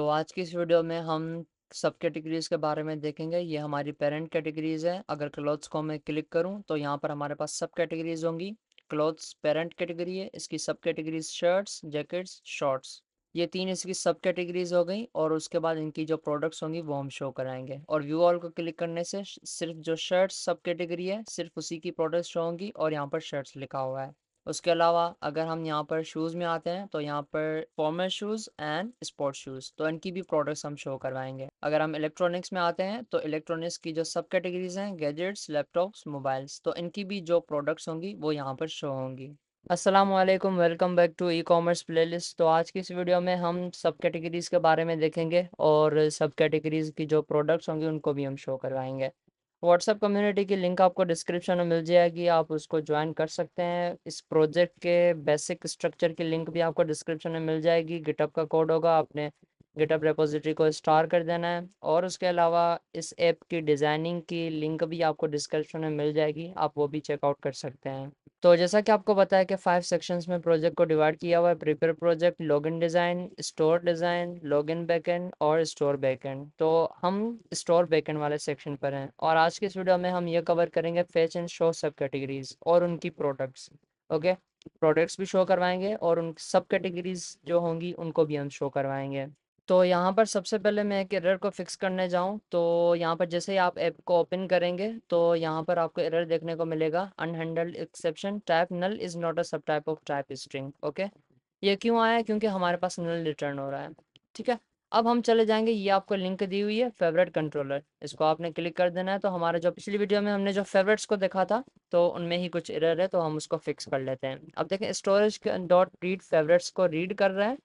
तो आज की इस वीडियो में हम सब कैटेगरीज के बारे में देखेंगे। ये हमारी पेरेंट कैटेगरीज है। अगर क्लॉथ्स को मैं क्लिक करूं तो यहाँ पर हमारे पास सब कैटेगरीज होंगी। क्लॉथ्स पेरेंट कैटेगरी है, इसकी सब कैटेगरीज शर्ट्स, जैकेट्स, शॉर्ट्स, ये तीन इसकी सब कैटेगरीज हो गई। और उसके बाद इनकी जो प्रोडक्ट्स होंगी वो हम शो कराएंगे। और व्यू ऑल को क्लिक करने से सिर्फ जो शर्ट्स सब कैटेगरी है सिर्फ उसी की प्रोडक्ट्स शो होंगी और यहाँ पर शर्ट्स लिखा हुआ है। उसके अलावा अगर हम यहाँ पर शूज़ में आते हैं तो यहाँ पर formal shoes and sports shoes, तो इनकी भी प्रोडक्ट्स हम शो करवाएंगे। अगर हम इलेक्ट्रॉनिक्स में आते हैं तो इलेक्ट्रॉनिक्स की जो सब कैटेगरीज हैं गैजेट्स, लैपटॉप्स, मोबाइल्स, तो इनकी भी जो प्रोडक्ट्स होंगी वो यहाँ पर शो होंगी। अस्सलाम वालेकुम, welcome back to e commerce playlist. तो आज की इस वीडियो में हम सब कैटेगरीज के बारे में देखेंगे और सब कैटेगरीज की जो प्रोडक्ट्स होंगी उनको भी हम शो करवाएंगे। व्हाट्सएप कम्युनिटी की लिंक आपको डिस्क्रिप्शन में मिल जाएगी, आप उसको ज्वाइन कर सकते हैं। इस प्रोजेक्ट के बेसिक स्ट्रक्चर की लिंक भी आपको डिस्क्रिप्शन में मिल जाएगी। गिटअप का कोड होगा, आपने गिटअप रेपोजिटरी को स्टार कर देना है। और उसके अलावा इस ऐप की डिज़ाइनिंग की लिंक भी आपको डिस्क्रिप्शन में मिल जाएगी, आप वो भी चेकआउट कर सकते हैं। तो जैसा कि आपको पता है कि 5 सेक्शंस में प्रोजेक्ट को डिवाइड किया हुआ है। Prepare project, login design, store design, login backend और स्टोर बैकएंड। तो हम स्टोर बैकएंड वाले सेक्शन पर हैं और आज की इस वीडियो में हम ये कवर करेंगे फैच एंड शो सब कैटेगरीज और उनकी प्रोडक्ट्स। ओके, प्रोडक्ट्स भी शो करवाएंगे और उन सब कैटेगरीज जो होंगी उनको भी हम शो करवाएंगे। तो यहाँ पर सबसे पहले मैं एक एरर को फिक्स करने जाऊँ तो यहाँ पर जैसे ही आप ऐप को ओपन करेंगे तो यहाँ पर आपको एरर देखने को मिलेगा, unhandled exception, type null is not a subtype of type string. Okay, ये क्यों आया है? क्योंकि हमारे पास नल रिटर्न हो रहा है। ठीक है, अब हम चले जाएंगे, ये आपको लिंक दी हुई है फेवरेट कंट्रोलर, इसको आपने क्लिक कर देना है। तो हमारा जो पिछली वीडियो में हमने जो फेवरेट्स को देखा था तो उनमें ही कुछ एरर है, तो हम उसको फिक्स कर लेते हैं। अब देखें, स्टोरेज डॉट रीड फेवरेट्स को रीड कर रहा है,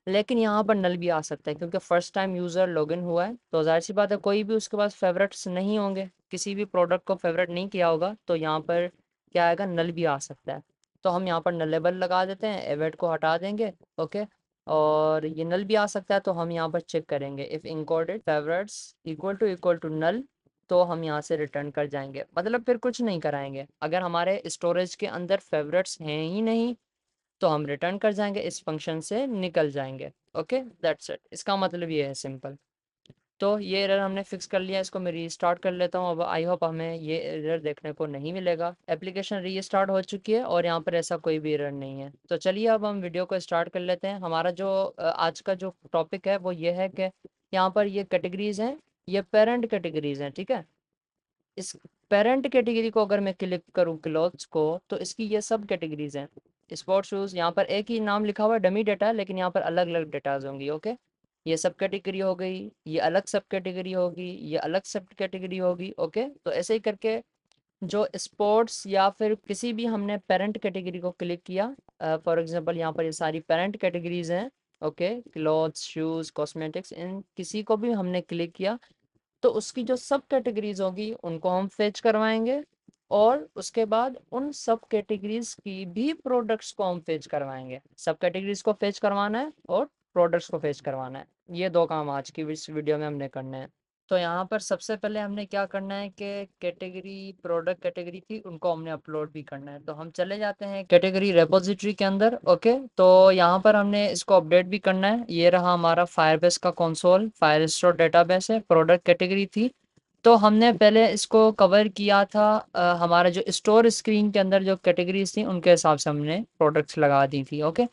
लेकिन यहाँ पर नल भी आ सकता है क्योंकि फर्स्ट टाइम यूज़र लॉगिन हुआ है। तो जाहिर सी बात है कोई भी उसके पास फेवरेट्स नहीं होंगे, किसी भी प्रोडक्ट को फेवरेट नहीं किया होगा, तो यहाँ पर क्या आएगा, नल भी आ सकता है। तो हम यहाँ पर नलेबल लगा देते हैं, एवेट को हटा देंगे। ओके, और ये नल भी आ सकता है तो हम यहाँ पर चेक करेंगे if encoded favourites equal to null, तो हम यहाँ से रिटर्न कर जाएंगे। मतलब फिर कुछ नहीं कराएंगे। अगर हमारे स्टोरेज के अंदर फेवरेट्स हैं ही नहीं तो हम रिटर्न कर जाएंगे, इस फंक्शन से निकल जाएंगे। ओके, दैट्स इट, इसका मतलब ये है, सिंपल। तो ये एरर हमने फिक्स कर लिया, इसको मैं रीस्टार्ट कर लेता हूँ। अब आई होप हमें ये एरर देखने को नहीं मिलेगा। एप्लीकेशन रीस्टार्ट हो चुकी है और यहाँ पर ऐसा कोई भी एरर नहीं है। तो चलिए अब हम वीडियो को स्टार्ट कर लेते हैं। हमारा जो आज का जो टॉपिक है वो ये है कि यहाँ पर ये कैटेगरीज हैं, ये पेरेंट कैटेगरीज हैं। ठीक है, इस पेरेंट कैटेगरी को अगर मैं क्लिक करूँ क्लॉथ्स को तो इसकी ये सब कैटेगरीज हैं। स्पोर्ट्स शूज़, यहाँ पर एक ही नाम लिखा हुआ है, डमी डेटा, लेकिन यहाँ पर अलग अलग डेटाज होंगी। ओके, ये सब कैटेगरी हो गई, ये अलग सब कैटेगरी होगी, ये अलग सब कैटेगरी होगी। ओके, तो ऐसे ही करके जो स्पोर्ट्स या फिर किसी भी हमने पेरेंट कैटेगरी को क्लिक किया, फॉर एग्जांपल यहाँ पर ये सारी पेरेंट कैटेगरीज हैं। ओके, क्लॉथ्स, शूज़, कॉस्मेटिक्स, इन किसी को भी हमने क्लिक किया तो उसकी जो सब कैटेगरीज होगी उनको हम फेच करवाएंगे और उसके बाद उन सब कैटेगरीज की भी प्रोडक्ट्स को हम फेच करवाएंगे। सब कैटेगरीज को फेच करवाना है और प्रोडक्ट्स को फेच करवाना है, ये दो काम आज की इस वीडियो में हमने करने हैं। तो यहाँ पर सबसे पहले हमने क्या करना है कि कैटेगरी, प्रोडक्ट कैटेगरी थी, उनको हमने अपलोड भी करना है। तो हम चले जाते हैं कैटेगरी रेपोजिटरी के अंदर। ओके, तो यहाँ पर हमने इसको अपडेट भी करना है। ये रहा हमारा फायरबेस का कंसोल, फायर स्टोर डेटाबेस है, प्रोडक्ट कैटेगरी थी। तो हमने पहले इसको कवर किया था, हमारा जो स्टोर स्क्रीन के अंदर जो कैटेगरीज थी उनके हिसाब से हमने प्रोडक्ट्स लगा दी थी। ओके,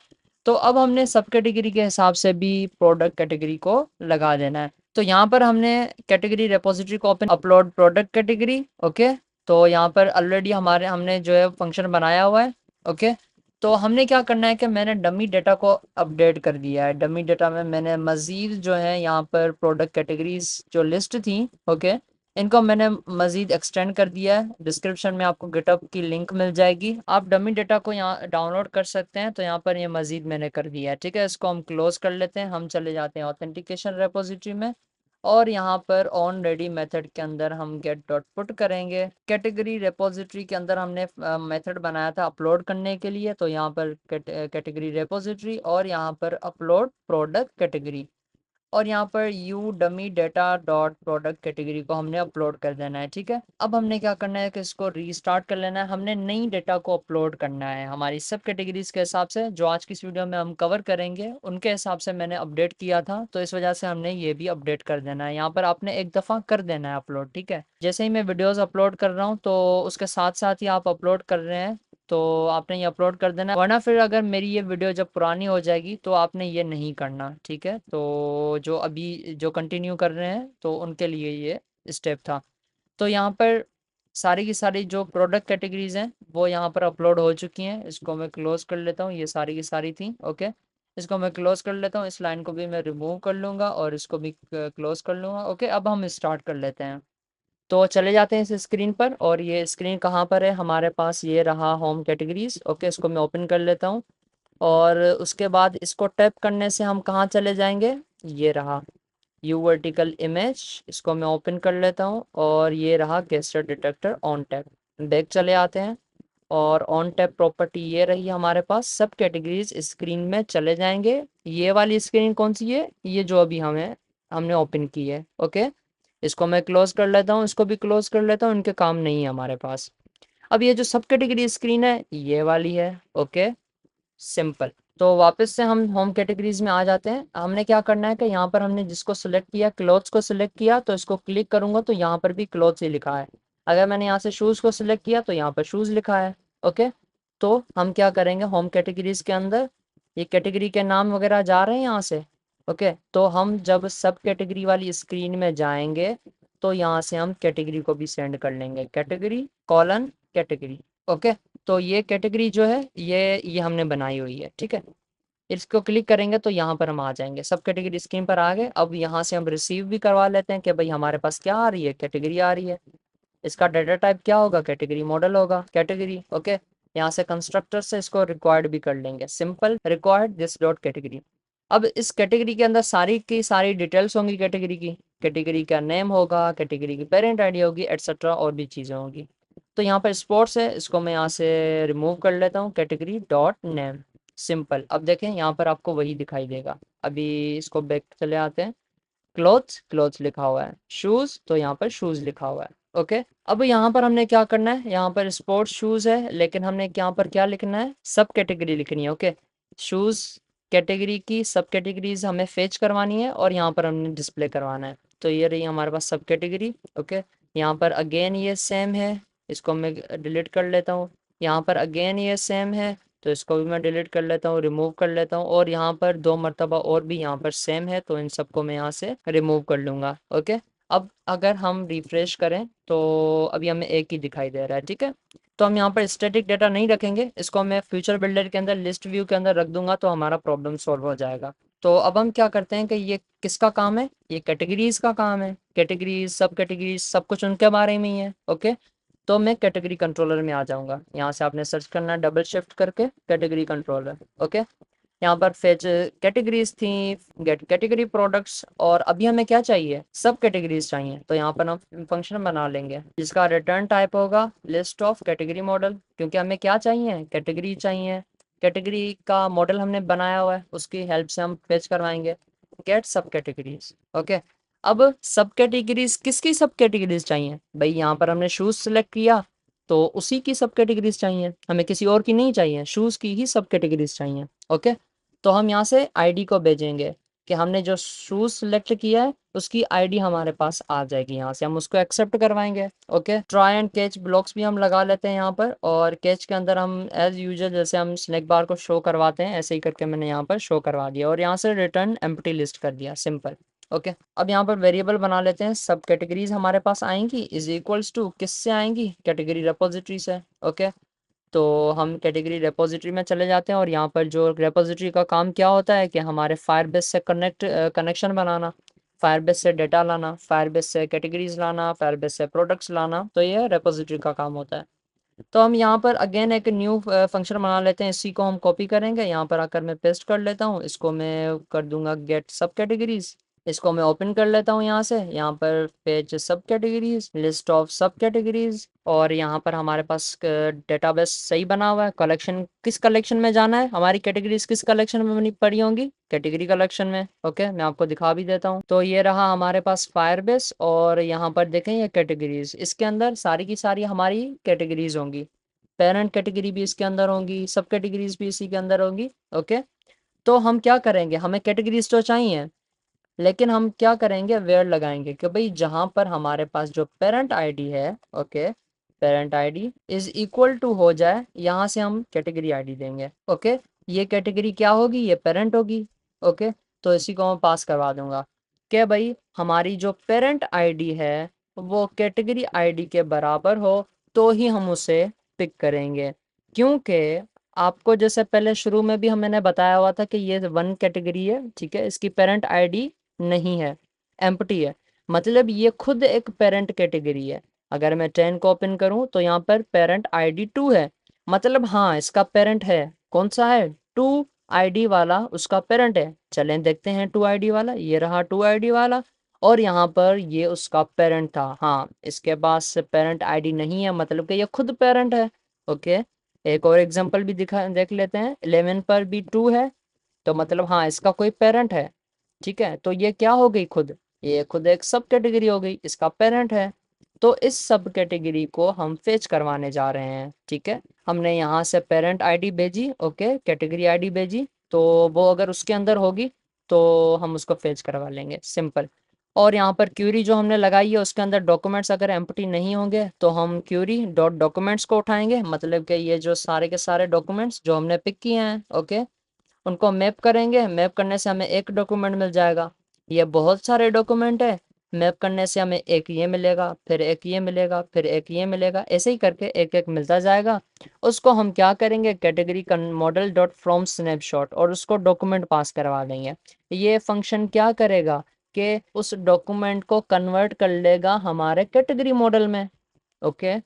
तो अब हमने सब कैटेगरी के हिसाब से भी प्रोडक्ट कैटेगरी को लगा देना है। तो यहाँ पर हमने कैटेगरी रेपोजिटरी को open, upload product category. Okay, तो यहाँ पर ऑलरेडी हमारे हमने जो है फंक्शन बनाया हुआ है। ओके, तो हमने क्या करना है कि मैंने डमी डेटा को अपडेट कर दिया है। डमी डेटा में मैंने मज़ीद जो है यहाँ पर प्रोडक्ट कैटेगरीज जो लिस्ट थी, ओके, इनको मैंने मज़ीद एक्सटेंड कर दिया है। डिस्क्रिप्शन में आपको गिटअप की लिंक मिल जाएगी, आप डमी डेटा को यहाँ डाउनलोड कर सकते हैं। तो यहाँ पर ये मज़ीद मैंने कर दिया है। ठीक है, इसको हम क्लोज कर लेते हैं, हम चले जाते हैं ऑथेंटिकेशन रेपोजिटरी में और यहाँ पर ऑन रेडी मेथड के अंदर हम गेट डॉट पुट करेंगे। कैटेगरी रेपोजिटरी के अंदर हमने मेथड बनाया था अपलोड करने के लिए, तो यहाँ पर कैटेगरी रेपोजिटरी और यहाँ पर अपलोड प्रोडक्ट कैटेगरी। और यहाँ पर you dummy data dot product category को हमने अपलोड कर देना है। ठीक है, अब हमने क्या करना है कि इसको रीस्टार्ट कर लेना है। हमने नई डेटा को अपलोड करना है हमारी सब कैटेगरीज के हिसाब से, जो आज की इस वीडियो में हम कवर करेंगे उनके हिसाब से मैंने अपडेट किया था, तो इस वजह से हमने ये भी अपडेट कर देना है। यहाँ पर आपने एक दफ़ा कर देना है अपलोड। ठीक है, जैसे ही मैं वीडियोज़ अपलोड कर रहा हूँ तो उसके साथ साथ ही आप अपलोड कर रहे हैं तो आपने ये अपलोड कर देना, वरना फिर अगर मेरी ये वीडियो जब पुरानी हो जाएगी तो आपने ये नहीं करना। ठीक है, तो जो अभी जो कंटिन्यू कर रहे हैं तो उनके लिए ये स्टेप था। तो यहाँ पर सारी की सारी जो प्रोडक्ट कैटेगरीज हैं वो यहाँ पर अपलोड हो चुकी हैं। इसको मैं क्लोज कर लेता हूँ, ये सारी की सारी थी। ओके, इसको मैं क्लोज कर लेता हूँ, इस लाइन को भी मैं रिमूव कर लूँगा और इसको भी क्लोज कर लूँगा। ओके, अब हम स्टार्ट कर लेते हैं। तो चले जाते हैं इस स्क्रीन पर, और ये स्क्रीन कहाँ पर है हमारे पास, ये रहा होम कैटेगरीज। ओके, इसको मैं ओपन कर लेता हूँ और उसके बाद इसको टैप करने से हम कहाँ चले जाएंगे, ये रहा यू वर्टिकल इमेज। इसको मैं ओपन कर लेता हूँ और ये रहा gesture detector on tap. Back चले आते हैं और ऑन टैप प्रॉपर्टी ये रही हमारे पास। सब कैटेगरीज स्क्रीन में चले जाएंगे। ये वाली स्क्रीन कौन सी है, ये जो अभी हमने ओपन की है। ओके, इसको मैं क्लोज कर लेता हूँ, इसको भी क्लोज कर लेता हूँ, इनके काम नहीं है हमारे पास। अब ये जो सब कैटेगरी स्क्रीन है ये वाली है। Okay, simple. तो वापस से हम होम कैटेगरीज में आ जाते हैं। हमने क्या करना है कि यहाँ पर हमने जिसको सिलेक्ट किया, क्लोथ्स को सिलेक्ट किया, तो इसको क्लिक करूंगा तो यहाँ पर भी क्लोथ्स ही लिखा है। अगर मैंने यहाँ से शूज़ को सिलेक्ट किया तो यहाँ पर शूज़ लिखा है। ओके, तो हम क्या करेंगे होम कैटेगरीज के अंदर, ये कैटेगरी के नाम वगैरह जा रहे हैं यहाँ से। ओके, तो हम जब सब कैटेगरी वाली स्क्रीन में जाएंगे तो यहाँ से हम कैटेगरी को भी सेंड कर लेंगे, कैटेगरी कॉलन कैटेगरी। ओके, तो ये कैटेगरी जो है ये हमने बनाई हुई है। ठीक है, इसको क्लिक करेंगे तो यहाँ पर हम आ जाएंगे, सब कैटेगरी स्क्रीन पर आ गए। अब यहाँ से हम रिसीव भी करवा लेते हैं कि भाई हमारे पास क्या आ रही है, कैटेगरी आ रही है। इसका डाटा टाइप क्या होगा, कैटेगरी मॉडल होगा कैटेगरी। ओके, यहाँ से कंस्ट्रक्टर से इसको रिक्वायर्ड भी कर लेंगे, simple required this dot category. अब इस कैटेगरी के अंदर सारी की सारी डिटेल्स होंगी कैटेगरी की, कैटेगरी का नेम होगा, कैटेगरी की पेरेंट आईडी होगी, एटसेट्रा और भी चीज़ें होंगी। तो यहाँ पर स्पोर्ट्स है, इसको मैं यहाँ से रिमूव कर लेता हूँ, कैटेगरी डॉट नेम, सिंपल। अब देखें यहाँ पर आपको वही दिखाई देगा। अभी इसको बैक चले आते हैं, क्लोथ्स क्लोथ्स लिखा हुआ है, शूज़ तो यहाँ पर शूज़ लिखा हुआ है। ओके, अब यहाँ पर हमने क्या करना है, यहाँ पर स्पोर्ट्स शूज़ है लेकिन हमने यहाँ पर क्या लिखना है, सब कैटेगरी लिखनी है। ओके, शूज़ कैटेगरी की सब कैटेगरीज हमें फेच करवानी है और यहाँ पर हमने डिस्प्ले करवाना है। तो ये रही हमारे पास सब कैटेगरी। ओके, यहाँ पर अगेन ये सेम है, इसको मैं डिलीट कर लेता हूँ। यहाँ पर अगेन ये सेम है तो इसको भी मैं डिलीट कर लेता हूँ, रिमूव कर लेता हूँ। और यहाँ पर 2 मरतबा और भी यहाँ पर सेम है तो इन सबको मैं यहाँ से रिमूव कर लूँगा। ओके, अब अगर हम रिफ्रेश करें तो अभी हमें एक ही दिखाई दे रहा है। ठीक है, तो हम यहाँ पर स्टैटिक डाटा नहीं रखेंगे, इसको मैं फ्यूचर बिल्डर के अंदर लिस्ट व्यू के अंदर रख दूंगा तो हमारा प्रॉब्लम सॉल्व हो जाएगा। तो अब हम क्या करते हैं कि ये किसका काम है, ये कैटेगरीज का काम है। कैटेगरीज सब कैटेगरीज सब कुछ उनके बारे में ही है। ओके, तो मैं कैटेगरी कंट्रोलर में आ जाऊंगा, यहाँ से आपने सर्च करना है डबल शिफ्ट करके कैटेगरी कंट्रोलर। ओके, यहाँ पर फेच कैटेगरीज थी, गेट कैटेगरी प्रोडक्ट्स, और अभी हमें क्या चाहिए, सब कैटेगरीज चाहिए। तो यहाँ पर हम फंक्शन बना लेंगे जिसका रिटर्न टाइप होगा लिस्ट ऑफ कैटेगरी मॉडल, क्योंकि हमें क्या चाहिए, कैटेगरी चाहिए। कैटेगरी का मॉडल हमने बनाया हुआ है, उसकी हेल्प से हम फेच करवाएंगे गेट सब कैटेगरीज। ओके, अब सब कैटेगरीज किसकी सब कैटेगरीज चाहिए, भाई यहाँ पर हमने शूज सेलेक्ट किया तो उसी की सब कैटेगरीज चाहिए, हमें किसी और की नहीं चाहिए, शूज की ही सब कैटेगरीज चाहिए। ओके, तो हम यहाँ से आईडी को भेजेंगे कि हमने जो शूज सेलेक्ट किया है उसकी आईडी हमारे पास आ जाएगी, यहाँ से हम उसको एक्सेप्ट करवाएंगे। Okay, try and catch blocks भी हम लगा लेते हैं यहाँ पर, और कैच के अंदर हम एज यूजुअल जैसे हम स्नैक बार को शो करवाते हैं ऐसे ही करके मैंने यहाँ पर शो करवा दिया और यहाँ से रिटर्न एम्प्टी लिस्ट कर दिया, सिंपल। ओके, अब यहाँ पर वेरिएबल बना लेते हैं, सब कैटेगरीज हमारे पास आएंगी इज इक्वल्स टू किससे आएंगी, कैटेगरी रेपोजिटरी से। ओके, तो हम कैटेगरी रेपोजिटरी में चले जाते हैं और यहाँ पर जो रेपोजिटरी का काम क्या होता है कि हमारे फायरबेस से कनेक्शन बनाना, फायरबेस से डेटा लाना, फायरबेस से कैटेगरीज लाना, फायरबेस से प्रोडक्ट्स लाना, तो ये रेपोजिटरी का काम होता है। तो हम यहाँ पर अगेन एक न्यू फंक्शन बना लेते हैं, इसी को हम कॉपी करेंगे, यहाँ पर आकर मैं पेस्ट कर लेता हूँ, इसको मैं कर दूंगा गेट सब कैटेगरीज। इसको मैं ओपन कर लेता हूँ यहाँ से। यहाँ पर पेज सब कैटेगरीज, लिस्ट ऑफ सब कैटेगरीज, और यहाँ पर हमारे पास डेटाबेस सही बना हुआ है। कलेक्शन, किस कलेक्शन में जाना है, हमारी कैटेगरीज किस कलेक्शन में बनी पड़ी होंगी, कैटेगरी कलेक्शन में। ओके, मैं आपको दिखा भी देता हूँ। तो ये रहा हमारे पास फायरबेस, और यहाँ पर देखें ये कैटेगरीज, इसके अंदर सारी की सारी हमारी कैटेगरीज होंगी। पेरेंट कैटेगरी भी इसके अंदर होंगी, सब कैटेगरीज भी इसी के अंदर होंगी। ओके, तो हम क्या करेंगे, हमें कैटेगरीज तो चाहिए, लेकिन हम क्या करेंगे, वेयर लगाएंगे कि भाई जहां पर हमारे पास जो पेरेंट आईडी है, okay, parent ID is equal to हो जाए, यहाँ से हम कैटेगरी आईडी देंगे। ओके, ये कैटेगरी क्या होगी, ये पेरेंट होगी। ओके, तो इसी को मैं पास करवा दूंगा कि भाई हमारी जो पेरेंट आईडी है वो कैटेगरी आईडी के बराबर हो, तो ही हम उसे पिक करेंगे। क्योंकि आपको जैसे पहले शुरू में भी मैंने बताया हुआ था कि ये वन कैटेगरी है, ठीक है, इसकी पेरेंट आईडी नहीं है, एम्प्टी है, मतलब ये खुद एक पेरेंट कैटेगरी है। अगर मैं 10 को ओपन करूं तो यहाँ पर पेरेंट आईडी 2 है, मतलब हाँ इसका पेरेंट है, कौन सा है, 2 आईडी वाला उसका पेरेंट है। चलें देखते हैं 2 आईडी वाला, ये रहा 2 आईडी वाला, और यहाँ पर ये उसका पेरेंट था। हाँ, इसके पास पेरेंट आईडी नहीं है, मतलब कि ये खुद पेरेंट है। ओके, एक और एग्जांपल भी देख लेते हैं। 11 पर भी 2 है, तो मतलब हाँ इसका कोई पेरेंट है। ठीक है, तो ये क्या हो गई, खुद ये खुद एक सब कैटेगरी हो गई, इसका पेरेंट है। तो इस सब कैटेगरी को हम फेच करवाने जा रहे हैं। ठीक है, हमने यहाँ से पेरेंट आईडी भेजी, ओके, कैटेगरी आईडी भेजी, तो वो अगर उसके अंदर होगी तो हम उसको फेच करवा लेंगे, सिंपल। और यहाँ पर क्यूरी जो हमने लगाई है उसके अंदर डॉक्यूमेंट्स अगर एम्प्टी नहीं होंगे तो हम क्यूरी डॉट डॉक्यूमेंट्स को उठाएंगे, मतलब कि ये जो सारे के सारे डॉक्यूमेंट्स जो हमने पिक किए हैं, ओके, उनको मैप करेंगे। मैप करने से हमें एक डॉक्यूमेंट मिल जाएगा, ये बहुत सारे डॉक्यूमेंट है, मैप करने से हमें एक ये मिलेगा, फिर एक ये मिलेगा, फिर एक ये मिलेगा, ऐसे ही करके एक एक मिलता जाएगा। उसको हम क्या करेंगे, category model dot from snapshot, और उसको डॉक्यूमेंट पास करवा देंगे। ये फंक्शन क्या करेगा कि उस डॉक्यूमेंट को कन्वर्ट कर लेगा हमारे कैटेगरी मॉडल में। ओके,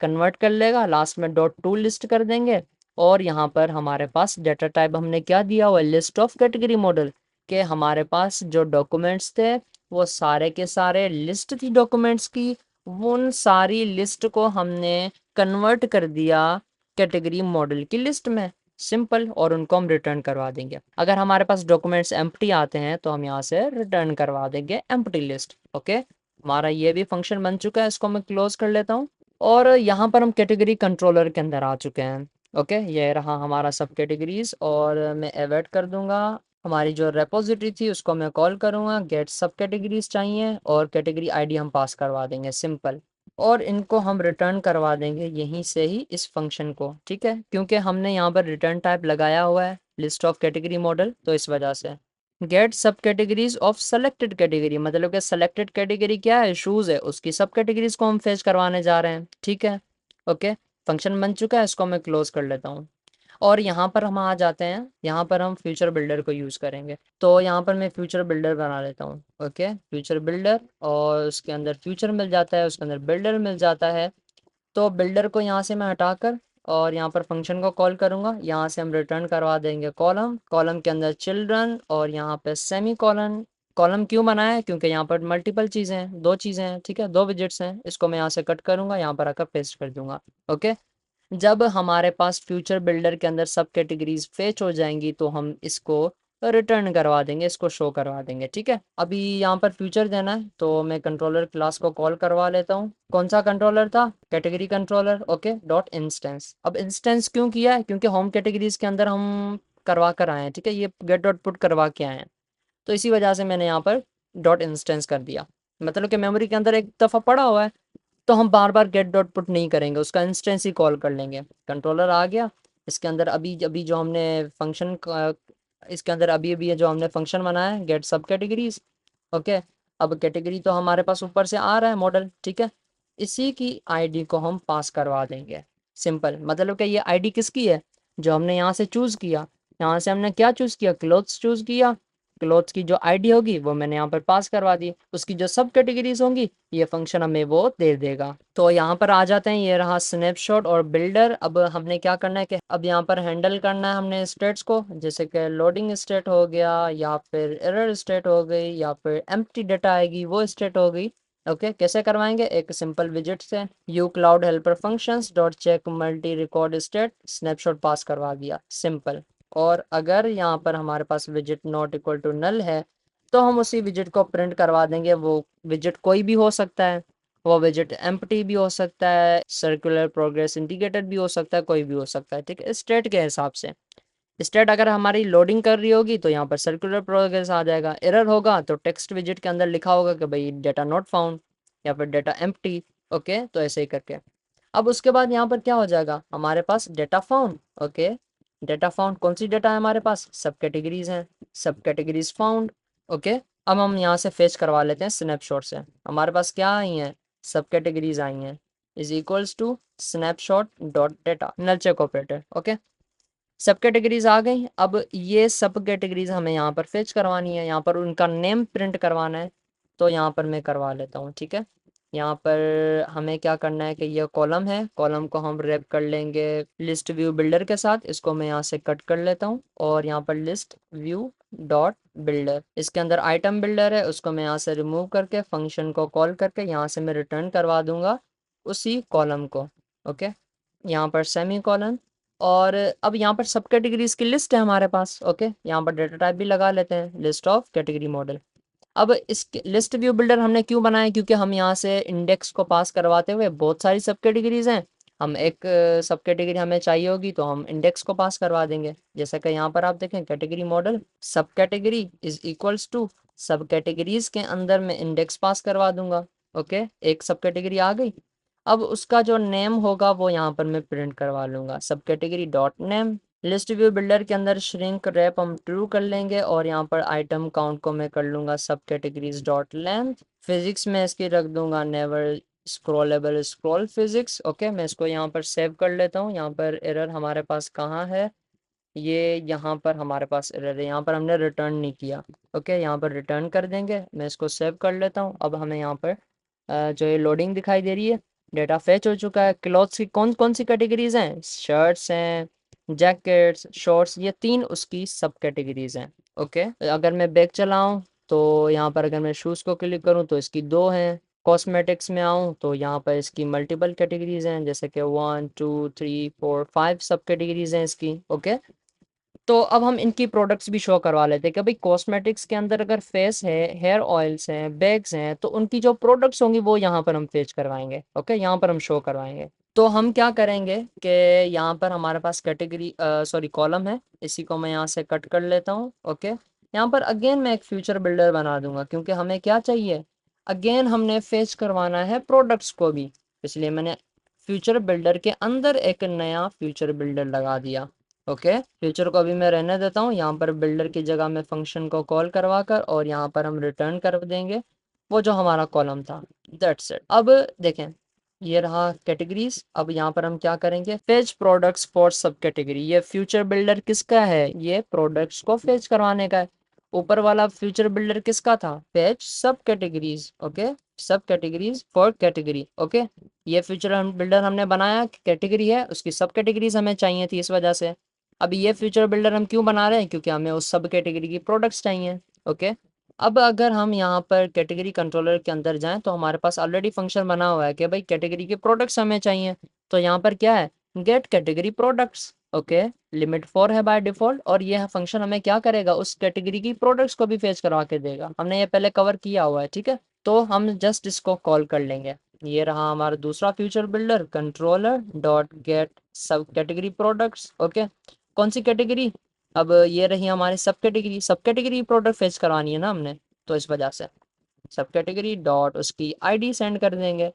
कन्वर्ट कर लेगा, लास्ट में डॉट टू लिस्ट कर देंगे, और यहाँ पर हमारे पास डाटा टाइप हमने क्या दिया हुआ है, लिस्ट ऑफ कैटेगरी मॉडल, के हमारे पास जो डॉक्यूमेंट्स थे वो सारे के सारे लिस्ट थी डॉक्यूमेंट्स की, उन सारी लिस्ट को हमने कन्वर्ट कर दिया कैटेगरी मॉडल की लिस्ट में, सिंपल, और उनको हम रिटर्न करवा देंगे। अगर हमारे पास डॉक्यूमेंट्स एम्प्टी आते हैं तो हम यहाँ से रिटर्न करवा देंगे एम्प्टी लिस्ट। ओके, हमारा ये भी फंक्शन बन चुका है, इसको मैं क्लोज कर लेता हूँ। और यहाँ पर हम कैटेगरी कंट्रोलर के अंदर आ चुके हैं। ओके, ये रहा हमारा सब कैटेगरीज, और मैं एवेट कर दूंगा। हमारी जो रेपोजिटरी थी उसको मैं कॉल करूँगा, गेट सब कैटेगरीज चाहिए, और कैटेगरी आईडी हम पास करवा देंगे, सिंपल। और इनको हम रिटर्न करवा देंगे यहीं से ही, इस फंक्शन को, ठीक है, क्योंकि हमने यहाँ पर रिटर्न टाइप लगाया हुआ है लिस्ट ऑफ कैटेगरी मॉडल, तो इस वजह से। गेट सब कैटेगरीज ऑफ सेलेक्टेड कैटेगरी, मतलब कि सेलेक्टेड कैटेगरी क्या है, शूज़ है, उसकी सब कैटेगरीज को हम फेच करवाने जा रहे हैं। ठीक है, ओके, फंक्शन बन चुका है, इसको मैं क्लोज कर लेता हूँ। और यहाँ पर हम आ जाते हैं, यहाँ पर हम फ्यूचर बिल्डर को यूज़ करेंगे। तो यहाँ पर मैं फ्यूचर बिल्डर बना लेता हूँ। ओके, फ्यूचर बिल्डर, और उसके अंदर फ्यूचर मिल जाता है, उसके अंदर बिल्डर मिल जाता है। तो बिल्डर को यहाँ से मैं हटाकर और यहाँ पर फंक्शन को कॉल करूँगा, यहाँ से हम रिटर्न करवा देंगे कॉलम, कॉलम के अंदर चिल्ड्रन, और यहाँ पे सेमी कॉलन। कॉलम क्यों बनाया है, क्योंकि यहाँ पर मल्टीपल चीज़ें हैं, दो चीज़ें हैं, ठीक है, दो विजिट्स हैं। इसको मैं यहाँ से कट करूँगा, यहाँ पर आकर पेस्ट कर दूंगा। ओके, जब हमारे पास फ्यूचर बिल्डर के अंदर सब कैटेगरीज फेच हो जाएंगी तो हम इसको रिटर्न करवा देंगे, इसको शो करवा देंगे। ठीक है, अभी यहाँ पर फ्यूचर देना है तो मैं कंट्रोलर क्लास को कॉल करवा लेता हूँ। कौन सा कंट्रोलर था, category controller. Okay, dot instance. अब इंस्टेंस क्यों किया है, क्योंकि होम कैटेगरीज के अंदर हम करवा कर आए हैं, ठीक है, ये गेट डॉट पुट करवा के आए हैं, तो इसी वजह से मैंने यहाँ पर डॉट इंस्टेंस कर दिया। मतलब कि मेमोरी के अंदर एक दफ़ा पड़ा हुआ है तो हम बार बार गेट डॉट पुट नहीं करेंगे, उसका इंस्टेंस ही कॉल कर लेंगे। कंट्रोलर आ गया, इसके अंदर अभी अभी जो हमने फंक्शन, इसके अंदर अभी अभी जो हमने फंक्शन बनाया है, गेट सब कैटेगरीज। ओके, अब कैटेगरी तो हमारे पास ऊपर से आ रहा है मॉडल, ठीक है, इसी की आईडी को हम पास करवा देंगे, सिंपल। मतलब कि ये आईडी किसकी है, जो हमने यहाँ से चूज़ किया, यहाँ से हमने क्या चूज़ किया, क्लोथ्स चूज़ किया, क्लोथ्स की जो आईडी होगी वो मैंने यहाँ पर पास करवा दी, उसकी जो सब कैटेगरीज होंगी ये फंक्शन हमें वो दे देगा। तो यहाँ पर आ जाते हैं, ये रहा स्नैपशॉट और बिल्डर। अब हमने क्या करना है कि अब यहाँ पर हैंडल करना है हमने स्टेट्स को, जैसे कि लोडिंग स्टेट हो गया या फिर एरर स्टेट हो गई या फिर एम्प्टी डाटा आएगी वो स्टेट हो गई। ओके कैसे करवाएंगे, एक सिंपल विजिट से U cloud helper functions dot check multi record state snapshot pass करवा दिया, सिंपल। और अगर यहाँ पर हमारे पास visit not equal to null है तो हम उसी विजिट को प्रिंट करवा देंगे। वो विजिट कोई भी हो सकता है, वो विजिट एम्प्टी भी हो सकता है, सर्कुलर प्रोग्रेस इंडिकेटर भी हो सकता है, कोई भी हो सकता है, ठीक है, स्टेट के हिसाब से। स्टेट अगर हमारी लोडिंग कर रही होगी तो यहाँ पर सर्कुलर प्रोग्रेस आ जाएगा, एरर होगा तो टेक्स्ट विजिट के अंदर लिखा होगा कि भाई डेटा नॉट फाउंड या फिर डेटा एम्प्टी। ओके तो ऐसे ही करके अब उसके बाद यहाँ पर क्या हो जाएगा हमारे पास data found. Okay data found कौन सी डेटा है हमारे पास, सब कैटेगरीज हैं, सब कैटेगरीज फाउंड। ओके अब हम यहाँ से फेच करवा लेते हैं स्नैपशॉट से, हमारे पास क्या आई हैं, सब कैटेगरीज आई हैं, is equals to snapshot dot data null check operator. Okay सब कैटेगरीज आ गई। अब ये सब कैटेगरीज हमें यहाँ पर फेच करवानी है, यहाँ पर उनका नेम प्रिंट करवाना है, तो यहाँ पर मैं करवा लेता हूँ, ठीक है। यहाँ पर हमें क्या करना है कि ये कॉलम है, कॉलम को हम रैप कर लेंगे लिस्ट व्यू बिल्डर के साथ, इसको मैं यहाँ से कट कर लेता हूँ और यहाँ पर लिस्ट व्यू डॉट बिल्डर, इसके अंदर आइटम बिल्डर है, उसको मैं यहाँ से रिमूव करके फंक्शन को कॉल करके यहाँ से मैं रिटर्न करवा दूंगा उसी कॉलम को। ओके यहाँ पर सेमी कॉलन, और अब यहाँ पर सब कैटेगरीज की लिस्ट है हमारे पास। ओके यहाँ पर डेटा टाइप भी लगा लेते हैं, लिस्ट ऑफ कैटेगरी मॉडल। अब इस लिस्ट व्यू बिल्डर हमने क्यों बनाया, क्योंकि हम यहाँ से इंडेक्स को पास करवाते हुए बहुत सारी सब कैटेगरीज हैं, हम एक सब कैटेगरी हमें चाहिए होगी तो हम इंडेक्स को पास करवा देंगे। जैसे कि यहाँ पर आप देखें कैटेगरी मॉडल सब कैटेगरी इज इक्वल्स टू सब कैटेगरीज के अंदर मैं इंडेक्स पास करवा दूंगा। ओके एक सब कैटेगरी आ गई। अब उसका जो नेम होगा वो यहाँ पर मैं प्रिंट करवा लूँगा, सब category dot name. List view builder के अंदर श्रिंक रैप हम ट्रू कर लेंगे और यहाँ पर आइटम काउंट को मैं कर लूँगा सब कैटेगरीज डॉट लेंथ। फिजिक्स में इसकी रख दूंगा never scrollable scroll physics. Okay मैं इसको यहाँ पर सेव कर लेता हूँ। यहाँ पर एरर हमारे पास कहाँ है, ये यहाँ पर हमारे पास एरर है, यहाँ पर हमने रिटर्न नहीं किया। ओके यहाँ पर रिटर्न कर देंगे, मैं इसको सेव कर लेता हूँ। अब हमें यहाँ पर जो ये लोडिंग दिखाई दे रही है, डेटा फेच हो चुका है। क्लॉथ्स की कौन कौन सी कैटेगरीज हैं, शर्ट्स हैं, जैकेट्स, शॉर्ट्स, ये तीन उसकी सब कैटेगरीज हैं। ओके अगर मैं बैक चलाऊँ तो यहाँ पर अगर मैं शूज़ को क्लिक करूँ तो इसकी दो हैं। कॉस्मेटिक्स में आऊँ तो यहाँ पर इसकी मल्टीपल कैटेगरीज हैं, जैसे कि 1 2 3 4 5 सब कैटेगरीज हैं इसकी। ओके तो अब हम इनकी प्रोडक्ट्स भी शो करवा लेते हैं कि भाई कॉस्मेटिक्स के अंदर अगर फेस है, हेयर ऑयल्स हैं, बैग्स हैं, तो उनकी जो प्रोडक्ट्स होंगी वो यहाँ पर हम फेच करवाएंगे। ओके यहाँ पर हम शो करवाएंगे। तो हम क्या करेंगे कि यहाँ पर हमारे पास कैटेगरी सॉरी कॉलम है, इसी को मैं यहाँ से कट कर लेता हूँ। ओके यहाँ पर अगेन मैं एक फ्यूचर बिल्डर बना दूंगा, क्योंकि हमें क्या चाहिए, अगेन हमने फेच करवाना है प्रोडक्ट्स को भी, इसलिए मैंने फ्यूचर बिल्डर के अंदर एक नया फ्यूचर बिल्डर लगा दिया। ओके फ्यूचर को अभी मैं रहने देता हूँ, यहाँ पर बिल्डर की जगह में फंक्शन को कॉल करवा कर और यहाँ पर हम रिटर्न कर देंगे वो जो हमारा कॉलम था। That's it. अब देखें ये रहा कैटेगरीज। अब यहाँ पर हम क्या करेंगे, फेच प्रोडक्ट्स फॉर सब कैटेगरी। ये फ्यूचर बिल्डर किसका है, ये प्रोडक्ट्स को फेच करवाने का है। ऊपर वाला फ्यूचर बिल्डर किसका था, फेच सब कैटेगरीज। ओके सब कैटेगरीज फॉर कैटेगरी। ओके ये फ्यूचर बिल्डर हमने बनाया, कैटेगरी है उसकी सब कैटेगरीज हमें चाहिए थी इस वजह से। अब ये फ्यूचर बिल्डर हम क्यों बना रहे हैं, क्योंकि हमें उस सब कैटेगरी की प्रोडक्ट्स चाहिए। ओके अब अगर हम यहाँ पर कैटेगरी कंट्रोलर के अंदर जाएं तो हमारे पास ऑलरेडी फंक्शन बना हुआ है कि भाई कैटेगरी के प्रोडक्ट्स हमें चाहिए। तो यहाँ पर क्या है, get category products. Okay limit 4 है बाय डिफॉल्ट, और यह फंक्शन हमें क्या करेगा, उस कैटेगरी की प्रोडक्ट्स को भी फेच करवा के देगा। हमने ये पहले कवर किया हुआ है, ठीक है। तो हम जस्ट इसको कॉल कर लेंगे। ये रहा हमारा दूसरा future builder, controller dot gate सब कैटेगरी प्रोडक्ट्स। ओके कौन सी कैटेगरी, अब ये रही हमारी सब कैटेगरी प्रोडक्ट फेच करवानी है ना हमने, तो इस वजह से सब कैटेगरी डॉट उसकी आईडी सेंड कर देंगे।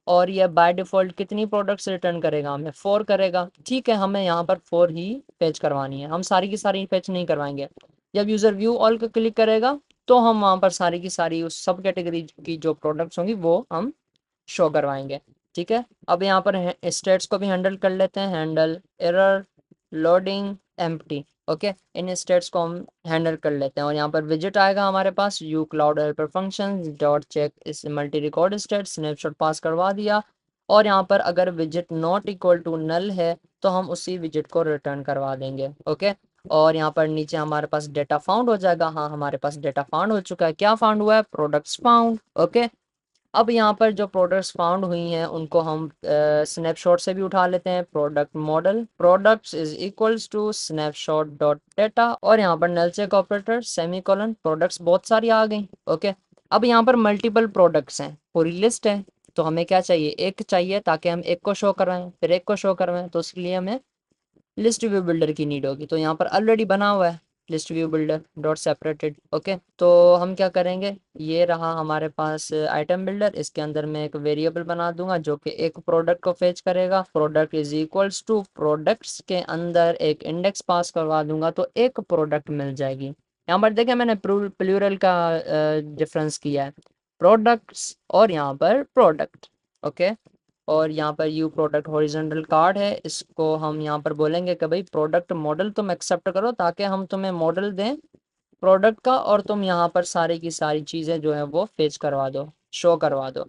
और ये बाय डिफ़ॉल्ट कितनी प्रोडक्ट्स रिटर्न करेगा, हमें 4 करेगा। ठीक है हमें यहाँ पर 4 ही फेच करवानी है, हम सारी की सारी फेच नहीं करवाएंगे। जब यूज़र व्यू ऑल का क्लिक करेगा तो हम वहाँ पर सारी की सारी उस सब कैटेगरी की जो प्रोडक्ट्स होंगी वो हम शो करवाएंगे। ठीक है अब यहाँ पर स्टेट्स को भी हैंडल कर लेते हैं, handle error loading empty. Okay, इन स्टेट्स को हम हैंडल कर लेते हैं। और यहाँ पर विजिट आएगा हमारे पास U cloud helper function dot check is multi record state snapshot pass करवा दिया। और यहाँ पर अगर visit not equal to null है तो हम उसी विजिट को रिटर्न करवा देंगे। ओके, और यहाँ पर नीचे हमारे पास डेटा फाउंड हो जाएगा। हाँ, हमारे पास डेटा फाउंड हो चुका है। क्या फाउंड हुआ है? Products found. ओके, अब यहाँ पर जो प्रोडक्ट्स फाउंड हुई हैं उनको हम स्नैपशॉट से भी उठा लेते हैं। Product model products is equals to snapshot dot data और यहाँ पर null check operator semicolon products बहुत सारी आ गई। ओके, अब यहाँ पर मल्टीपल प्रोडक्ट्स हैं, पूरी लिस्ट है। तो हमें क्या चाहिए? एक चाहिए ताकि हम एक को शो करवाएं फिर एक को शो करवाएं। तो इसके लिए हमें लिस्ट व्यू बिल्डर की नीड होगी। तो यहाँ पर ऑलरेडी बना हुआ है list view builder dot separated. Okay, तो हम क्या करेंगे? ये रहा हमारे पास आइटम बिल्डर। इसके अंदर मैं एक वेरिएबल बना दूंगा जो कि एक प्रोडक्ट को फेच करेगा। Product is equals to products के अंदर एक इंडेक्स पास करवा दूंगा तो एक प्रोडक्ट मिल जाएगी। यहाँ पर देखें मैंने प्लूरल का डिफरेंस किया है, प्रोडक्ट्स और यहाँ पर प्रोडक्ट। ओके, और यहाँ पर यू प्रोडक्ट हॉरिजॉन्टल कार्ड है, इसको हम यहाँ पर बोलेंगे कि भाई प्रोडक्ट मॉडल तुम एक्सेप्ट करो ताकि हम तुम्हें मॉडल दें प्रोडक्ट का और तुम यहाँ पर सारी की सारी चीज़ें जो है वो फेच करवा दो, शो करवा दो।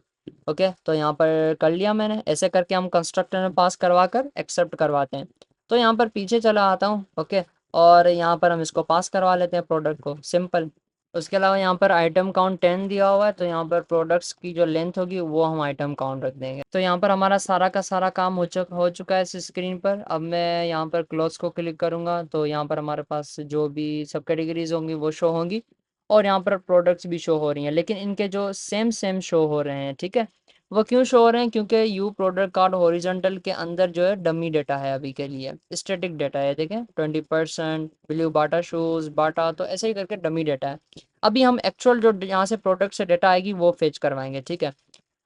ओके, तो यहाँ पर कर लिया मैंने। ऐसे करके हम कंस्ट्रक्टर में पास करवा कर एक्सेप्ट करवाते हैं। तो यहाँ पर पीछे चला आता हूँ। ओके, और यहाँ पर हम इसको पास करवा लेते हैं प्रोडक्ट को, सिंपल। उसके अलावा यहाँ पर आइटम काउंट 10 दिया हुआ है तो यहाँ पर प्रोडक्ट्स की जो लेंथ होगी वो हम आइटम काउंट रख देंगे। तो यहाँ पर हमारा सारा का सारा काम हो चुका है इस स्क्रीन पर। अब मैं यहाँ पर क्लोज को क्लिक करूँगा तो यहाँ पर हमारे पास जो भी सब कैटेगरीज होंगी वो शो होंगी और यहाँ पर प्रोडक्ट्स भी शो हो रही हैं, लेकिन इनके जो सेम सेम शो हो रहे हैं। ठीक है, वो क्यों शो हो रहे हैं? क्योंकि यू प्रोडक्ट कार्ड हॉरिजॉन्टल के अंदर जो है डमी डेटा है, अभी के लिए स्टैटिक डेटा है। देखें 20% ब्लू बाटा शूज बाटा, तो ऐसे ही करके डमी डेटा है। अभी हम एक्चुअल जो यहाँ से प्रोडक्ट से डेटा आएगी वो फेच करवाएंगे। ठीक है,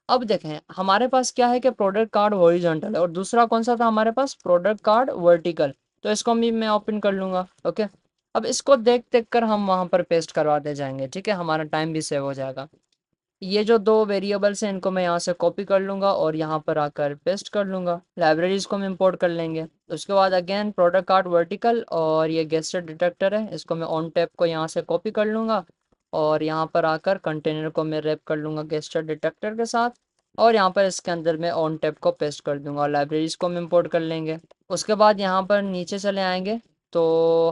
अब देखें हमारे पास क्या है कि प्रोडक्ट कार्ड हॉरिजॉन्टल है और दूसरा कौन सा था हमारे पास? Product card vertical. तो इसको भी मैं ओपन कर लूँगा। ओके, अब इसको देख देख कर हम वहाँ पर पेस्ट करवाते जाएंगे। ठीक है, हमारा टाइम भी सेव हो जाएगा। ये जो दो वेरिएबल्स हैं इनको मैं यहाँ से कॉपी कर लूँगा और यहाँ पर आकर पेस्ट कर लूँगा। लाइब्रेरीज को हम इंपोर्ट कर लेंगे। उसके बाद अगेन प्रोडक्ट कार्ड वर्टिकल और ये गेस्टर डिटेक्टर है, इसको मैं ऑन टैप को यहाँ से कॉपी कर लूँगा और यहाँ पर आकर कंटेनर को मैं रैप कर लूँगा गेस्टर डिटेक्टर के साथ और यहाँ पर इसके अंदर मैं ऑन टैप को पेस्ट कर दूँगा और लाइब्रेरीज को हम इंपोर्ट कर लेंगे। उसके बाद यहाँ पर नीचे चले आएंगे तो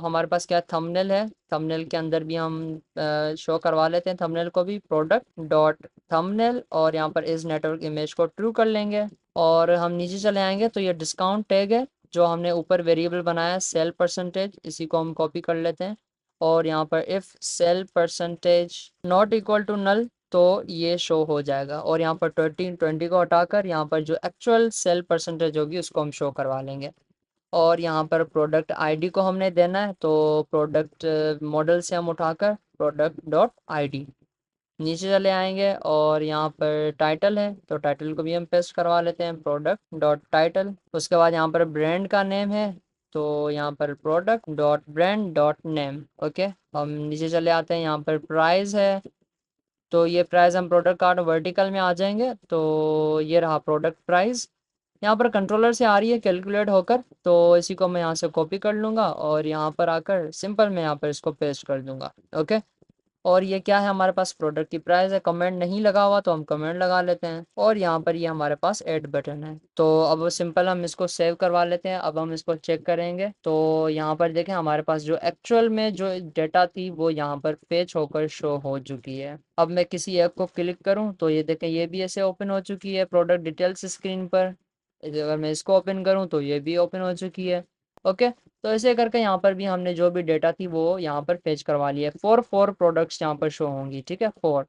हमारे पास क्या थंबनेल है, थंबनेल के अंदर भी हम शो करवा लेते हैं थंबनेल को भी, प्रोडक्ट डॉट थंबनेल और यहाँ पर इस नेटवर्क इमेज को ट्रू कर लेंगे। और हम नीचे चले आएंगे तो ये डिस्काउंट टैग है जो हमने ऊपर वेरिएबल बनाया है सेल परसेंटेज, इसी को हम कॉपी कर लेते हैं और यहाँ पर if sale percentage not equal to null तो ये शो हो जाएगा। और यहाँ पर 20 को हटाकर यहाँ पर जो एक्चुअल सेल परसेंटेज होगी उसको हम शो करवा लेंगे। और यहाँ पर प्रोडक्ट आईडी को हमने देना है तो प्रोडक्ट मॉडल से हम उठाकर प्रोडक्ट डॉट आईडी नीचे चले आएंगे और यहाँ पर टाइटल है तो टाइटल को भी हम पेस्ट करवा लेते हैं प्रोडक्ट डॉट टाइटल। उसके बाद यहाँ पर ब्रांड का नेम है तो यहाँ पर product dot brand dot name. Okay, हम नीचे चले आते हैं, यहाँ पर प्राइस है तो ये प्राइस हम प्रोडक्ट कार्ड वर्टिकल में आ जाएंगे तो ये रहा प्रोडक्ट प्राइस। यहाँ पर कंट्रोलर से आ रही है कैलकुलेट होकर तो इसी को मैं यहाँ से कॉपी कर लूँगा और यहाँ पर आकर सिंपल मैं यहाँ पर इसको पेस्ट कर दूँगा। ओके, और ये क्या है हमारे पास प्रोडक्ट की प्राइस है, कमेंट नहीं लगा हुआ तो हम कमेंट लगा लेते हैं और यहाँ पर ये हमारे पास ऐड बटन है। तो अब सिंपल हम इसको सेव करवा लेते हैं। अब हम इसको चेक करेंगे तो यहाँ पर देखें हमारे पास जो एक्चुअल में जो डेटा थी वो यहाँ पर फेच होकर शो हो चुकी है। अब मैं किसी ऐप को क्लिक करूँ तो ये देखें ये भी ऐसे ओपन हो चुकी है प्रोडक्ट डिटेल्स स्क्रीन पर। अगर मैं इसको ओपन करूँ तो ये भी ओपन हो चुकी है। ओके, तो ऐसे करके यहाँ पर भी हमने जो भी डेटा थी वो यहाँ पर फेच करवा लिया है। फोर प्रोडक्ट्स यहाँ पर शो होंगी। ठीक है, फोर।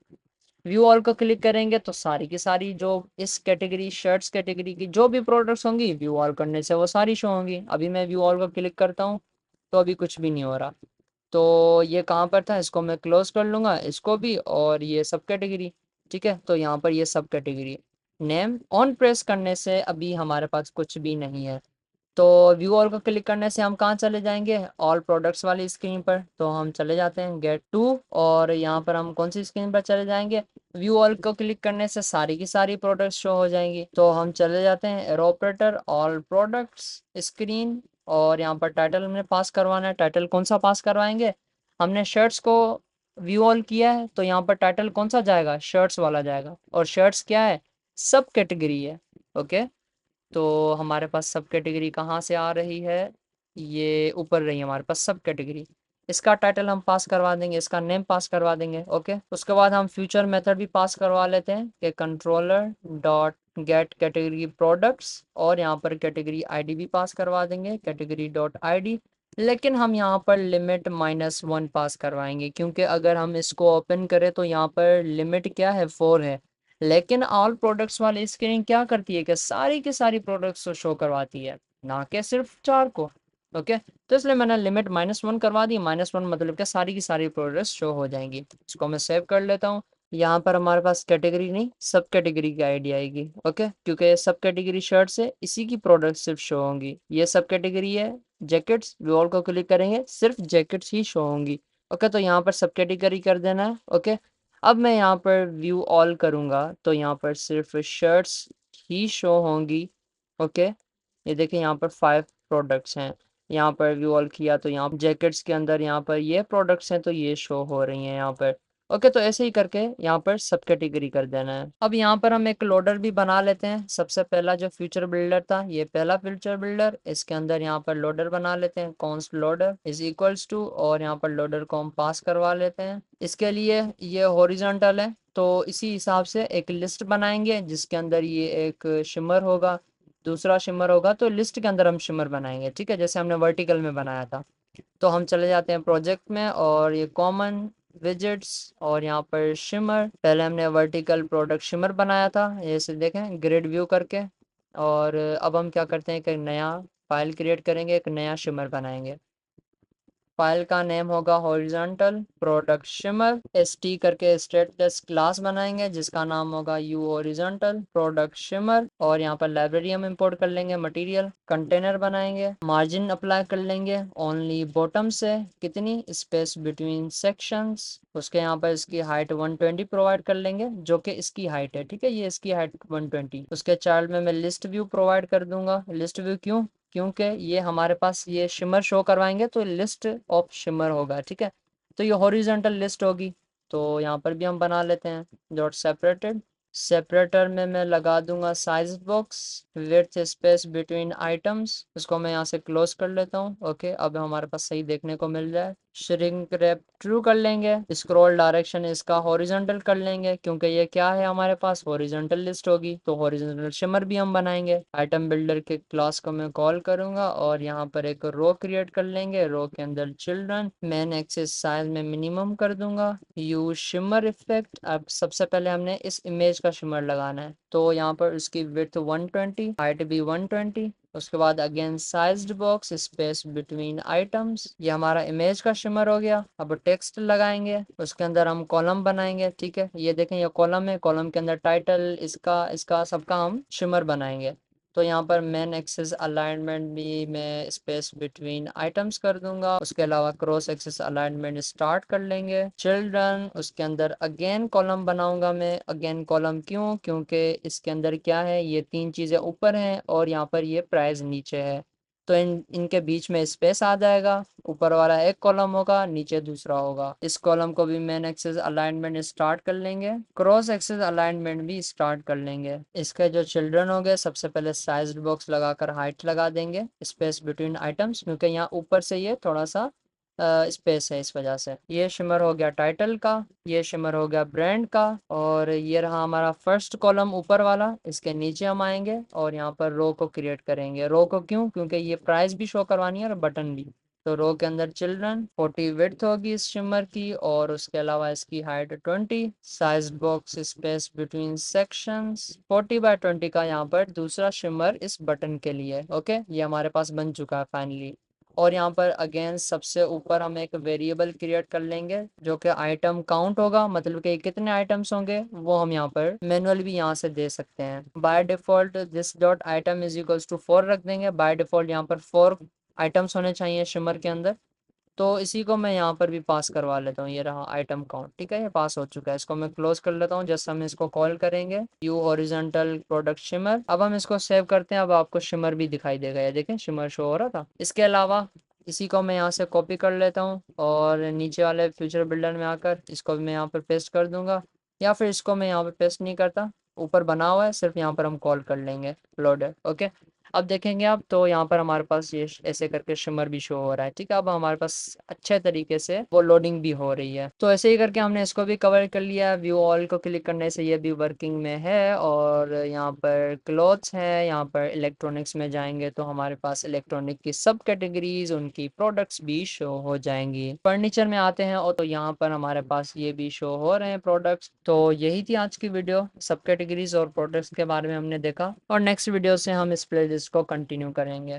व्यू ऑल को क्लिक करेंगे तो सारी की सारी जो इस कैटेगरी शर्ट्स कैटेगरी की जो भी प्रोडक्ट्स होंगी व्यू ऑल करने से वो सारी शो होंगी। अभी मैं व्यू ऑल को क्लिक करता हूँ तो अभी कुछ भी नहीं हो रहा। तो ये कहाँ पर था, इसको मैं क्लोज कर लूँगा इसको भी और ये सब कैटेगरी। ठीक है, तो यहाँ पर ये सब कैटेगरी नेम ऑन प्रेस करने से अभी हमारे पास कुछ भी नहीं है। तो व्यू ऑल को क्लिक करने से हम कहाँ चले जाएंगे? ऑल प्रोडक्ट्स वाली स्क्रीन पर। तो हम चले जाते हैं गेट टू और यहाँ पर हम कौन सी स्क्रीन पर चले जाएंगे? व्यू ऑल को क्लिक करने से सारी की सारी प्रोडक्ट्स शो हो जाएंगी। तो हम चले जाते हैं arrow operator all products screen और यहाँ पर टाइटल हमने पास करवाना है। टाइटल कौन सा पास करवाएंगे, हमने शर्ट्स को व्यू ऑल किया है तो यहाँ पर टाइटल कौन सा जाएगा, शर्ट्स वाला जाएगा। और शर्ट्स क्या है, सब कैटेगरी है। ओके, तो हमारे पास सब कैटेगरी कहाँ से आ रही है, ये ऊपर रही है हमारे पास सब कैटेगरी। इसका टाइटल हम पास करवा देंगे, इसका नेम पास करवा देंगे। ओके, उसके बाद हम फ्यूचर मेथड भी पास करवा लेते हैं कि controller dot gate category products, और यहाँ पर कैटेगरी आईडी भी पास करवा देंगे, कैटेगरी डॉट आईडी। लेकिन हम यहाँ पर लिमिट -1 पास करवाएंगे, क्योंकि अगर हम इसको ओपन करें तो यहाँ पर लिमिट क्या है, 4 है। लेकिन ऑल प्रोडक्ट्स वाली स्क्रीन क्या करती है कि सारी की सारी प्रोडक्ट्स को शो करवाती है, ना कि सिर्फ 4 को। ओके, तो इसलिए मैंने लिमिट -1 करवा दी। -1 मतलब कि सारी की सारी प्रोडक्ट्स शो हो जाएंगी। इसको मैं सेव कर लेता हूँ। यहाँ पर हमारे पास कैटेगरी नहीं, सब कैटेगरी की आईडी आएगी। ओके, क्योंकि सब कैटेगरी शर्ट से इसी की प्रोडक्ट सिर्फ शो होंगी। ये सब कैटेगरी है जैकेट्स, वॉल को क्लिक करेंगे सिर्फ जैकेट्स ही शो होंगी। ओके, तो यहाँ पर सब कैटेगरी कर देना है। ओके, अब मैं यहाँ पर व्यू ऑल करूँगा तो यहाँ पर सिर्फ शर्ट्स ही शो होंगी। ओके, ये देखिए यहाँ पर 5 प्रोडक्ट्स हैं। यहाँ पर व्यू ऑल किया तो यहाँ जैकेट्स के अंदर यहाँ पर ये प्रोडक्ट्स हैं तो ये शो हो रही हैं यहाँ पर। ओके, तो ऐसे ही करके यहाँ पर सब कैटेगरी कर देना है। अब यहाँ पर हम एक लोडर भी बना लेते हैं। सबसे पहला जो फ्यूचर बिल्डर था, ये पहला फ्यूचर बिल्डर, इसके अंदर यहाँ पर लोडर बना लेते हैं। Const loader is equals to, और यहाँ पर लोडर को हम पास करवा लेते हैं। इसके लिए ये हॉरिजॉन्टल है तो इसी हिसाब से एक लिस्ट बनाएंगे जिसके अंदर ये एक शिमर होगा, दूसरा शिमर होगा, तो लिस्ट के अंदर हम शिमर बनाएंगे। ठीक है, जैसे हमने वर्टिकल में बनाया था। तो हम चले जाते हैं प्रोजेक्ट में, और ये कॉमन विजेट्स, और यहाँ पर शिमर, पहले हमने वर्टिकल प्रोडक्ट शिमर बनाया था, जैसे देखें ग्रिड व्यू करके। और अब हम क्या करते हैं कि नया फाइल क्रिएट करेंगे, एक नया शिमर बनाएंगे। फाइल का नेम होगा हॉरिजॉन्टल प्रोडक्ट शिमर, st करके स्टेटलेस क्लास बनाएंगे जिसका नाम होगा u हॉरिजॉन्टल प्रोडक्ट शिमर। और यहाँ पर लाइब्रेरी हम इंपोर्ट कर लेंगे, मटेरियल कंटेनर बनाएंगे, मार्जिन अप्लाई कर लेंगे ओनली बॉटम से, कितनी स्पेस बिटवीन सेक्शंस। उसके यहाँ पर इसकी हाइट 120 प्रोवाइड कर लेंगे जो कि इसकी हाइट है। ठीक है, ये इसकी हाइट 120। उसके चाइल्ड में मैं लिस्ट व्यू प्रोवाइड कर दूंगा। लिस्ट व्यू क्यों, क्योंकि ये हमारे पास ये शिमर शो करवाएंगे तो लिस्ट ऑफ शिमर होगा। ठीक है, तो ये हॉरिजॉन्टल लिस्ट होगी। तो यहाँ पर भी हम बना लेते हैं डॉट सेपरेटेड। सेपरेटर में मैं लगा दूंगा size box width space between items. उसको मैं यहाँ से क्लोज कर लेता हूँ। ओके, अब हमारे पास सही देखने को मिल जाए। श्रिंक रैप ट्रू कर लेंगे, स्क्रॉल डायरेक्शन इसका हॉरिजॉन्टल कर लेंगे क्योंकि ये क्या है, हमारे पास हॉरिजॉन्टल लिस्ट होगी तो हॉरिजॉन्टल शिमर भी हम बनाएंगे। आइटम बिल्डर के क्लास को मैं कॉल करूंगा और यहाँ पर एक रो क्रिएट कर लेंगे। रो के अंदर चिल्ड्रन, मैन एक्सेस साइज में मिनिमम कर दूंगा। यूज शिमर इफेक्ट, अब सबसे पहले हमने इस इमेज का शिमर लगाना है तो यहाँ पर उसकी विड्थ 120, हाइट भी 120। उसके बाद again sized box space between items, ये हमारा इमेज का शिमर हो गया। अब टेक्स्ट लगाएंगे, उसके अंदर हम कॉलम बनाएंगे। ठीक है, ये देखें ये कॉलम है, कॉलम के अंदर टाइटल इसका इसका सबका हम शिमर बनाएंगे। तो यहाँ पर मेन एक्सेस अलाइनमेंट भी मैं स्पेस बिटवीन आइटम्स कर दूंगा। उसके अलावा क्रॉस एक्सेस अलाइनमेंट स्टार्ट कर लेंगे। चिल्ड्रन, उसके अंदर अगेन कॉलम बनाऊंगा मैं। अगेन कॉलम क्यों, क्योंकि इसके अंदर क्या है, ये 3 चीज़ें ऊपर हैं और यहाँ पर ये प्राइस नीचे है तो इनके बीच में स्पेस आ जाएगा। ऊपर वाला एक कॉलम होगा, नीचे दूसरा होगा। इस कॉलम को भी मेन एक्सेस अलाइनमेंट स्टार्ट कर लेंगे, क्रॉस एक्सेस अलाइनमेंट भी स्टार्ट कर लेंगे। इसके जो चिल्ड्रन हो गए, सबसे पहले साइज्ड बॉक्स लगाकर हाइट लगा देंगे स्पेस बिटवीन आइटम्स, क्योंकि यहाँ ऊपर से ये थोड़ा सा स्पेस है इस वजह से। ये शिमर हो गया टाइटल का, ये शिमर हो गया ब्रांड का, और ये रहा हमारा फर्स्ट कॉलम ऊपर वाला। इसके नीचे हम आएंगे और यहाँ पर रो को क्रिएट करेंगे। रो को क्यों, क्योंकि ये प्राइस भी शो करवानी है और बटन भी। तो रो के अंदर चिल्ड्रन 40 विड्थ होगी इस शिमर की, और उसके अलावा इसकी height 20। Size box space between sections 40/20 का यहाँ पर दूसरा शिमर इस बटन के लिए। ओके, ये हमारे पास बन चुका है फाइनली। और यहाँ पर अगेन सबसे ऊपर हम एक वेरिएबल क्रिएट कर लेंगे जो कि आइटम काउंट होगा, मतलब कि कितने आइटम्स होंगे वो हम यहाँ पर मैनुअल भी यहाँ से दे सकते हैं। By default this dot item is equals to 4 रख देंगे। बाय डिफॉल्ट यहाँ पर 4 आइटम्स होने चाहिए शिमर के अंदर। तो इसी को मैं यहाँ पर भी पास करवा लेता हूँ। ये रहा आइटम काउंट, ठीक है, ये पास हो चुका है। इसको मैं क्लोज कर लेता हूँ। जस्ट हम इसको कॉल करेंगे व्यू हॉरिजॉन्टल प्रोडक्ट शिमर। अब हम इसको सेव करते हैं। अब आपको शिमर भी दिखाई देगा, ये देखें शिमर शो हो रहा था। इसके अलावा इसी को मैं यहाँ से कॉपी कर लेता हूँ और नीचे वाले फ्यूचर बिल्डर में आकर इसको मैं यहाँ पर पेस्ट कर दूंगा, या फिर इसको मैं यहाँ पर पेस्ट नहीं करता, ऊपर बना हुआ है, सिर्फ यहाँ पर हम कॉल कर लेंगे लोडर। ओके, अब देखेंगे आप तो यहाँ पर हमारे पास ये ऐसे करके शिमर भी शो हो रहा है, ठीक है। अब हमारे पास अच्छे तरीके से वो लोडिंग भी हो रही है। तो ऐसे ही करके हमने इसको भी कवर कर लिया। व्यू ऑल को क्लिक करने से ये भी वर्किंग में है। और यहाँ पर क्लॉथ्स है, यहाँ पर इलेक्ट्रॉनिक्स में जाएंगे तो हमारे पास इलेक्ट्रॉनिक की सब कैटेगरीज, उनकी प्रोडक्ट्स भी शो हो जाएंगी। फर्नीचर में आते हैं और तो यहाँ पर हमारे पास ये भी शो हो रहे हैं प्रोडक्ट्स। तो यही थी आज की वीडियो, सब कैटेगरीज और प्रोडक्ट्स के बारे में हमने देखा। और नेक्स्ट वीडियो से हम इस प्लेलिस्ट को कंटिन्यू करेंगे।